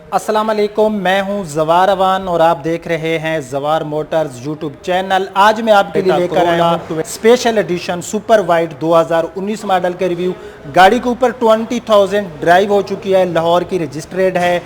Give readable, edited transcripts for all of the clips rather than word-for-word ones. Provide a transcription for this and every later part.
अस्सलाम वालेकुम, मैं हूं जवार अवान और आप देख रहे हैं जवार मोटर्स यूट्यूब चैनल। आज मैं आपके लिए लेकर आया हूं special edition super wide 2019 model के रिव्यू। गाड़ी के ऊपर 20,000 ड्राइव हो चुकी है, लाहौर की रजिस्ट्रेड है,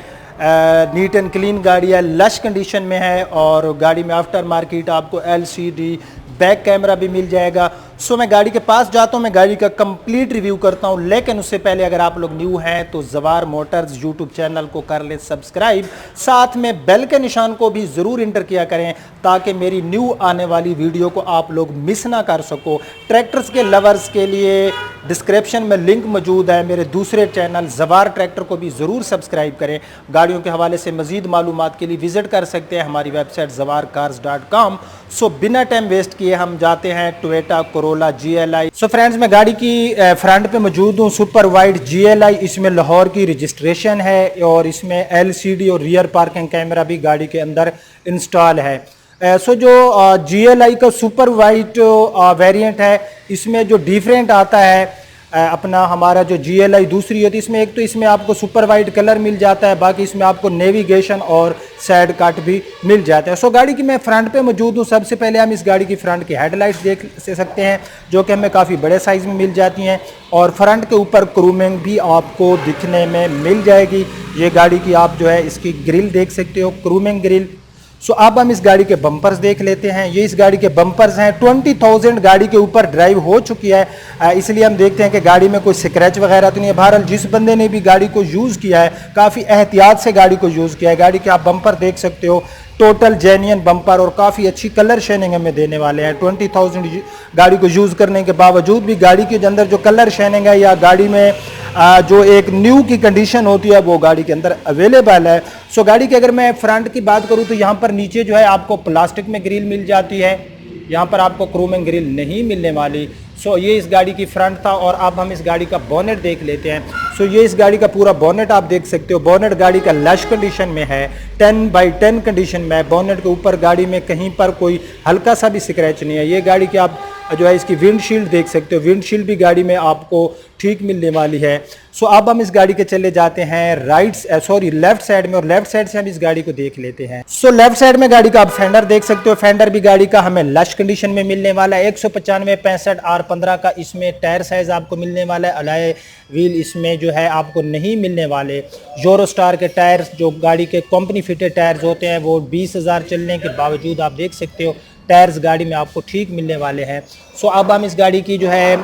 नीट एंड क्लीन गाड़ी है, लश कंडीशन में है और गाड़ी में आफ्टर मार्केट आपको LCD बैक कैमरा भी मिल जाएगा। सो मैं गाड़ी के पास जाता हूँ, मैं गाड़ी का कंप्लीट रिव्यू करता हूँ, लेकिन उससे पहले अगर आप लोग न्यू हैं तो जवार मोटर्स यूट्यूब चैनल को कर ले सब्सक्राइब, साथ में बेल के निशान को भी ज़रूर इंटर किया करें ताकि मेरी न्यू आने वाली वीडियो को आप लोग मिस ना कर सको। ट्रैक्टर्स के लवर्स के लिए डिस्क्रिप्शन में लिंक मौजूद है, मेरे दूसरे चैनल जवार ट्रैक्टर को भी ज़रूर सब्सक्राइब करें। गाड़ियों के हवाले से मज़ीद मालूमात के लिए विज़िट कर सकते हैं हमारी वेबसाइट zawarcars.com। सो बिना टाइम वेस्ट किए हम जाते हैं Toyota Corolla GLI। So friends, मैं गाड़ी की फ्रंट पे मौजूद हूँ, सुपर वाइड GLI। इसमें लाहौर की रजिस्ट्रेशन है और इसमें LCD और रियर पार्किंग कैमरा भी गाड़ी के अंदर इंस्टॉल है। सो जो GLI का सुपर वाइड वेरिएंट है, इसमें जो डिफरेंट आता है अपना हमारा जो GLI दूसरी होती है, इसमें एक तो इसमें आपको सुपर वाइड कलर मिल जाता है, बाकी इसमें आपको नेविगेशन और साइड कट भी मिल जाता है। सो गाड़ी की मैं फ्रंट पे मौजूद हूँ। सबसे पहले हम इस गाड़ी की फ्रंट की हेडलाइट्स देख सकते हैं जो कि हमें काफ़ी बड़े साइज़ में मिल जाती हैं और फ्रंट के ऊपर क्रूमिंग भी आपको दिखने में मिल जाएगी। ये गाड़ी की आप जो है इसकी ग्रिल देख सकते हो, क्रूमिंग ग्रिल। सो अब हम इस गाड़ी के बम्पर्स देख लेते हैं। ये इस गाड़ी के बम्पर्स हैं। 20,000 गाड़ी के ऊपर ड्राइव हो चुकी है, इसलिए हम देखते हैं कि गाड़ी में कोई स्क्रैच वगैरह तो नहीं है। बहरहाल जिस बंदे ने भी गाड़ी को यूज़ किया है, काफ़ी एहतियात से गाड़ी को यूज़ किया है। गाड़ी के आप बम्पर देख सकते हो, टोटल जेन्युइन बम्पर और काफ़ी अच्छी कलर शेनिंग हमें देने वाले हैं। 20,000 गाड़ी को यूज़ करने के बावजूद भी गाड़ी के अंदर जो कलर शेनिंग है या गाड़ी में जो एक न्यू की कंडीशन होती है वो गाड़ी के अंदर अवेलेबल है। सो गाड़ी की अगर मैं फ्रंट की बात करूं तो यहाँ पर नीचे जो है आपको प्लास्टिक में ग्रिल मिल जाती है, यहाँ पर आपको क्रोमिंग ग्रिल नहीं मिलने वाली। सो ये इस गाड़ी की फ्रंट था और अब हम इस गाड़ी का बोनेट देख लेते हैं। सो ये इस गाड़ी का पूरा बोनेट आप देख सकते हो। बोनेट गाड़ी का लश कंडीशन में है, 10/10 कंडीशन में है। बोनेट के ऊपर गाड़ी में कहीं पर कोई हल्का सा भी स्क्रैच नहीं है। ये गाड़ी की आप जो है इसकी विंडशील्ड देख सकते हो, विंडशील्ड भी गाड़ी में आपको ठीक मिलने वाली है। सो अब हम इस गाड़ी के चले जाते हैं लेफ्ट साइड में और लेफ्ट साइड से हम इस गाड़ी को देख लेते हैं। सो लेफ्ट साइड में गाड़ी का आप फेंडर देख सकते हो। फेंडर भी गाड़ी का हमें लश कंडीशन में मिलने वाला है। 195/65 R15 का इसमें टायर साइज आपको मिलने वाला है। अलॉय व्हील इसमें जो है आपको नहीं मिलने वाले। यूरोस्टार के टायर जो गाड़ी के कंपनी फिटेड टायर्स होते हैं वो 20,000 चलने के बावजूद आप देख सकते हो टायर्स गाड़ी में आपको ठीक मिलने वाले हैं। सो अब हम इस गाड़ी की जो है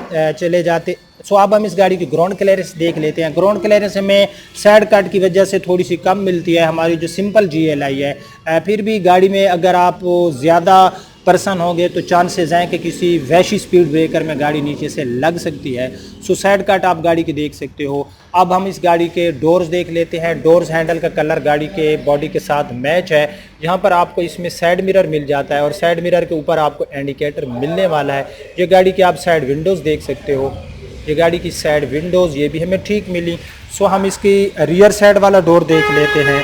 अब हम इस गाड़ी की ग्राउंड क्लियरेंस देख लेते हैं। ग्राउंड क्लियरेंस हमें साइड कट की वजह से थोड़ी सी कम मिलती है हमारी जो सिंपल GLI है। फिर भी गाड़ी में अगर आप ज़्यादा पर्सन होंगे तो चांसेस हैं कि किसी वैशी स्पीड ब्रेकर में गाड़ी नीचे से लग सकती है। सो साइड कट आप गाड़ी की देख सकते हो। अब हम इस गाड़ी के डोर्स देख लेते हैं। डोर्स हैंडल का कलर गाड़ी के बॉडी के साथ मैच है। यहाँ पर आपको इसमें साइड मिरर मिल जाता है और साइड मिरर के ऊपर आपको इंडिकेटर मिलने वाला है। ये गाड़ी की आप साइड विंडोज़ देख सकते हो। ये गाड़ी की साइड विंडोज़ ये भी हमें ठीक मिली। सो हम इसकी रियर साइड वाला डोर देख लेते हैं।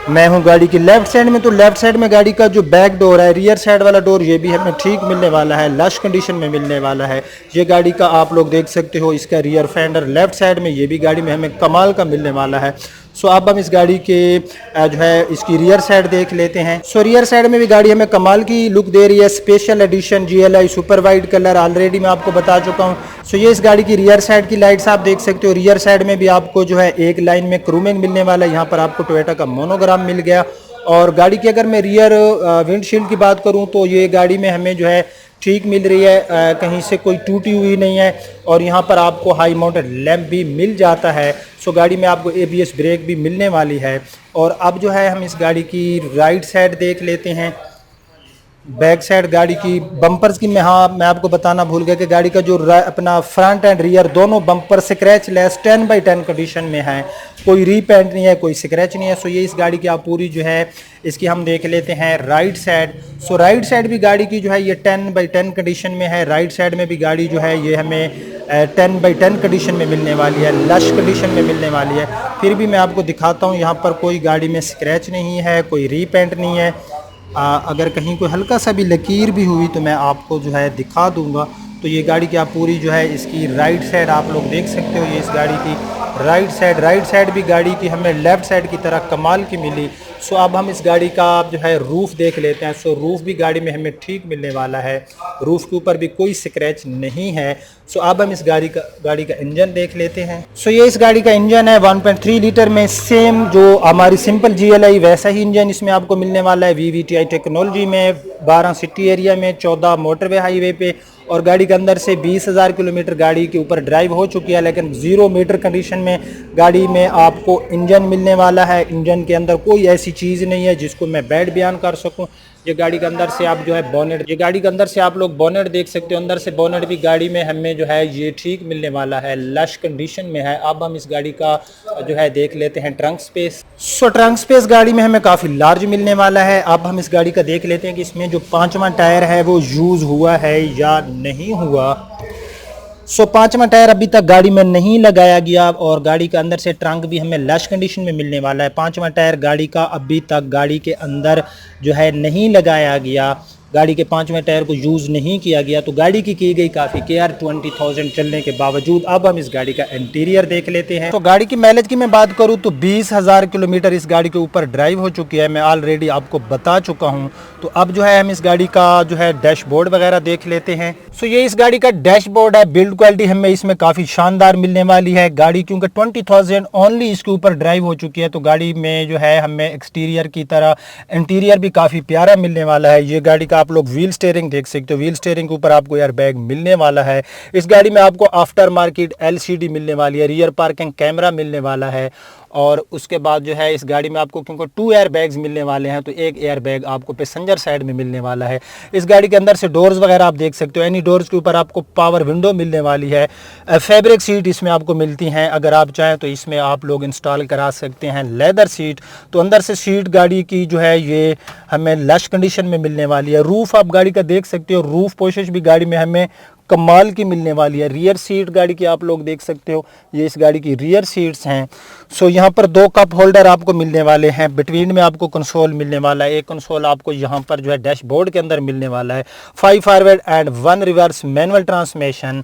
मैं हूँ गाड़ी की लेफ्ट साइड में, तो लेफ्ट साइड में गाड़ी का जो बैक डोर है, रियर साइड वाला डोर, ये भी हमें ठीक मिलने वाला है, लश कंडीशन में मिलने वाला है। ये गाड़ी का आप लोग देख सकते हो इसका रियर फेंडर लेफ्ट साइड में, ये भी गाड़ी में हमें कमाल का मिलने वाला है। सो अब हम इस गाड़ी के जो है इसकी रियर साइड देख लेते हैं। सो रियर साइड में भी गाड़ी हमें कमाल की लुक दे रही है। Special edition GLI super wide colour already मैं आपको बता चुका हूँ। सो ये इस गाड़ी की रियर साइड की लाइट्स आप देख सकते हो। रियर साइड में भी आपको जो है एक लाइन में क्रूमिंग मिलने वाला है। यहाँ पर आपको टोयोटा का मोनोग्राम मिल गया। और गाड़ी की अगर मैं रियर विंडशील्ड की बात करूँ तो ये गाड़ी में हमें जो है ठीक मिल रही है, कहीं से कोई टूटी हुई नहीं है। और यहाँ पर आपको हाई माउंटेड लैंप भी मिल जाता है। सो गाड़ी में आपको ABS ब्रेक भी मिलने वाली है। और अब जो है हम इस गाड़ी की राइट साइड देख लेते हैं। बैक साइड गाड़ी की बम्पर्स की मैं आपको बताना भूल गया कि गाड़ी का जो अपना फ्रंट एंड रियर दोनों बम्पर स्क्रैच लेस 10/10 कंडीशन में है। कोई रीपेंट नहीं है, कोई स्क्रैच नहीं है। सो ये इस गाड़ी की आप पूरी जो है इसकी हम देख लेते हैं राइट साइड। सो राइट साइड भी गाड़ी की जो है ये 10/10 कंडीशन में है। राइट साइड में भी गाड़ी जो है ये हमें 10/10 कंडीशन में मिलने वाली है, लश कंडीशन में मिलने वाली है। फिर भी मैं आपको दिखाता हूँ, यहाँ पर कोई गाड़ी में स्क्रैच नहीं है, कोई रीपेंट नहीं है। अगर कहीं कोई हल्का सा भी लकीर भी हुई तो मैं आपको जो है दिखा दूंगा। तो ये गाड़ी की आप पूरी जो है इसकी राइट साइड आप लोग देख सकते हो। ये इस गाड़ी की राइट साइड भी गाड़ी की हमें लेफ्ट साइड की तरह कमाल की मिली। सो अब हम इस गाड़ी का जो है रूफ़ देख लेते हैं। सो रूफ़ भी गाड़ी में हमें ठीक मिलने वाला है, रूफ़ के ऊपर भी कोई स्क्रैच नहीं है। सो अब हम इस गाड़ी का इंजन देख लेते हैं। सो ये इस गाड़ी का इंजन है 1.3 लीटर में, सेम जो हमारी सिंपल GLI वैसा ही इंजन इसमें आपको मिलने वाला है। VVTi टेक्नोलॉजी में, 12 सिटी एरिया में, 14 मोटरवे हाईवे पे, और गाड़ी के अंदर से 20,000 किलोमीटर गाड़ी के ऊपर ड्राइव हो चुकी है। लेकिन 0 मीटर कंडीशन में गाड़ी में आपको इंजन मिलने वाला है। इंजन के अंदर कोई ऐसी चीज़ नहीं है जिसको मैं बैड बयान कर सकूं। ये गाड़ी के अंदर से आप जो है बोनेट, ये गाड़ी के अंदर से आप लोग बोनेट देख सकते हो। अंदर से बोनेट भी गाड़ी में हमें जो है ये ठीक मिलने वाला है, लश कंडीशन में है। अब हम इस गाड़ी का जो है देख लेते हैं ट्रंक स्पेस। सो ट्रंक स्पेस गाड़ी में हमें काफ़ी लार्ज मिलने वाला है। अब हम इस गाड़ी का देख लेते हैं कि इसमें जो 5वां टायर है वो यूज़ हुआ है या नहीं हुआ। सो 5वां टायर अभी तक गाड़ी में नहीं लगाया गया, और गाड़ी के अंदर से ट्रंक भी हमें लश कंडीशन में मिलने वाला है। 5वां टायर गाड़ी का अभी तक गाड़ी के अंदर जो है नहीं लगाया गया, गाड़ी के 5वें टायर को यूज़ नहीं किया गया। तो गाड़ी की गई काफ़ी केयर 20,000 चलने के बावजूद। अब हम इस गाड़ी का इंटीरियर देख लेते हैं। तो गाड़ी की माइलेज की मैं बात करूं तो 20,000 किलोमीटर इस गाड़ी के ऊपर ड्राइव हो चुकी है, मैं ऑलरेडी आपको बता चुका हूं। तो अब जो है हम इस गाड़ी का जो है डैशबोर्ड वगैरह देख लेते हैं। सो ये इस गाड़ी का डैशबोर्ड है। बिल्ड क्वालिटी हमें इसमें काफ़ी शानदार मिलने वाली है। गाड़ी क्योंकि 20,000 ओनली इसके ऊपर ड्राइव हो चुकी है, तो गाड़ी में जो है हमें एक्सटीरियर की तरह इंटीरियर भी काफ़ी प्यारा मिलने वाला है। ये गाड़ी का आप लोग व्हील स्टीयरिंग देख सकते हो। व्हील स्टीयरिंग के ऊपर आपको एयर बैग मिलने वाला है। इस गाड़ी में आपको आफ्टर मार्केट LCD मिलने वाली है, रियर पार्किंग कैमरा मिलने वाला है, और उसके बाद जो है इस गाड़ी में आपको क्योंकि 2 एयर बैग्स मिलने वाले हैं, तो एक एयर बैग आपको पैसेंजर साइड में मिलने वाला है। इस गाड़ी के अंदर से डोर्स वगैरह आप देख सकते हो। एनी डोर्स के ऊपर आपको पावर विंडो मिलने वाली है। फैब्रिक सीट इसमें आपको मिलती हैं, अगर आप चाहें तो इसमें आप लोग इंस्टॉल करा सकते हैं लेदर सीट। तो अंदर से सीट गाड़ी की जो है ये हमें लश कंडीशन में मिलने वाली है। रूफ आप गाड़ी का देख सकते हो, रूफ पोशिश भी गाड़ी में हमें कमाल की मिलने वाली है। रियर सीट गाड़ी की आप लोग देख सकते हो, ये इस गाड़ी की रियर सीट्स हैं। सो यहाँ पर 2 कप होल्डर आपको मिलने वाले हैं। बिटवीन में आपको कंसोल मिलने वाला है। एक कंसोल आपको यहाँ पर जो है डैशबोर्ड के अंदर मिलने वाला है। 5 forward and 1 reverse manual transmission,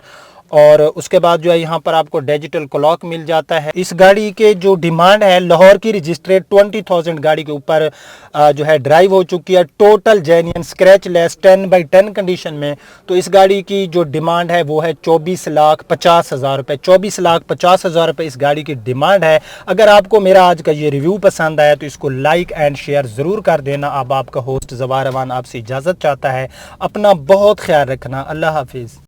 और उसके बाद जो है यहाँ पर आपको डिजिटल क्लॉक मिल जाता है। इस गाड़ी के जो डिमांड है, लाहौर की रजिस्ट्रेड 20,000 गाड़ी के ऊपर जो है ड्राइव हो चुकी है, total genuine scratch less 10/10 condition में। तो इस गाड़ी की जो डिमांड है वो है 24,50,000 रुपये। 24,50,000 रुपये इस गाड़ी की डिमांड है। अगर आपको मेरा आज का ये रिव्यू पसंद आया तो इसको लाइक एंड शेयर ज़रूर कर देना। अब आपका होस्ट ज़वार अमान आपसे इजाज़त चाहता है। अपना बहुत ख्याल रखना। अल्लाह हाफिज़।